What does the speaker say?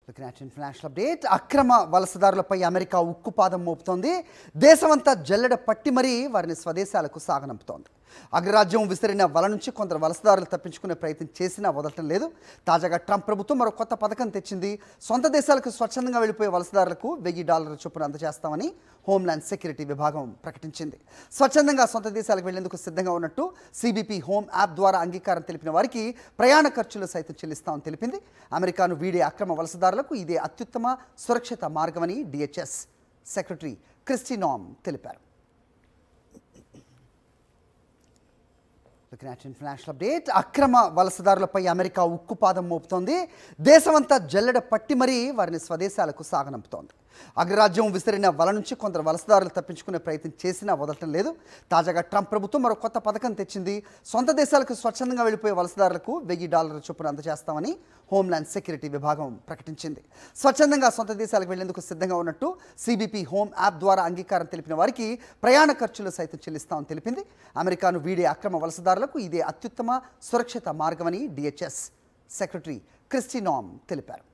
International update అక్రమ వలసదారులపై America ఉక్కుపాదం మోపుతోంది. దేశమంతా జల్లెడ పట్టి మరీ వారిని స్వదేశాలకు సాగనంపుతోంది. అగ్రరాజ్యం విసిరిన వల నుంచి కొందరు వలసదారులు తప్పించుకునే ప్రయత్నం చేసినా వదలటం లేదు. తాజాగా ట్రంప్ ప్రభుత్వం మరో కొత్త పథకం తెచ్చింది. సొంత దేశాలకు స్వచ్ఛందంగా వెళ్ళిపోయే వలసదారులకు $1000 చొప్పున అందజేస్తామని హోమ్ల్యాండ్ సెక్యూరిటీ విభాగం ప్రకటించింది. స్వచ్ఛందంగా సొంత దేశాలకు వెళ్లేందుకు సిద్ధంగా ఉన్నట్టు సిబిపి హోమ్ యాప్ ద్వారా అంగీకారం తెలిపిన వారికి ప్రయాణ ఖర్చులు సైతం చెల్లిస్తామని తెలిపింది. అమెరికాను వీడే అక్రమ వలసదారులకు ఇదే అత్యుత్తమ సురక్షిత మార్గమని DHS సెక్రటరీ క్రిస్టీ నామ్ తెలిపారు. ఇంటర్నేషనల్ అప్డేట్ అక్రమ వలసదారులపై అమెరికా ఉక్కుపాదం మోపుతోంది. దేశమంతా జల్లెడ పట్టి మరీ వారిని స్వదేశాలకు సాగనంపుతోంది. అగ్రరాజ్యం విసిరిన వల నుంచి కొందరు వలసదారులు తప్పించుకునే ప్రయత్నం చేసినా వదలటం లేదు. తాజాగా ట్రంప్ ప్రభుత్వం మరో కొత్త పథకం తెచ్చింది. సొంత దేశాలకు స్వచ్ఛందంగా వెళ్ళిపోయే వలసదారులకు $1000 చొప్పున అందజేస్తామని హోమ్ల్యాండ్ సెక్యూరిటీ విభాగం ప్రకటించింది. స్వచ్ఛందంగా సొంత దేశాలకు వెళ్లేందుకు సిద్ధంగా ఉన్నట్టు సిబిపి హోమ్ యాప్ ద్వారా అంగీకారం తెలిపిన వారికి ప్రయాణ ఖర్చులు సైతం చెల్లిస్తామని తెలిపింది. అమెరికాను వీడే అక్రమ వలసదారులకు ఇదే అత్యుత్తమ సురక్షిత మార్గమని DHS సెక్రటరీ క్రిస్టీ నామ్ తెలిపారు.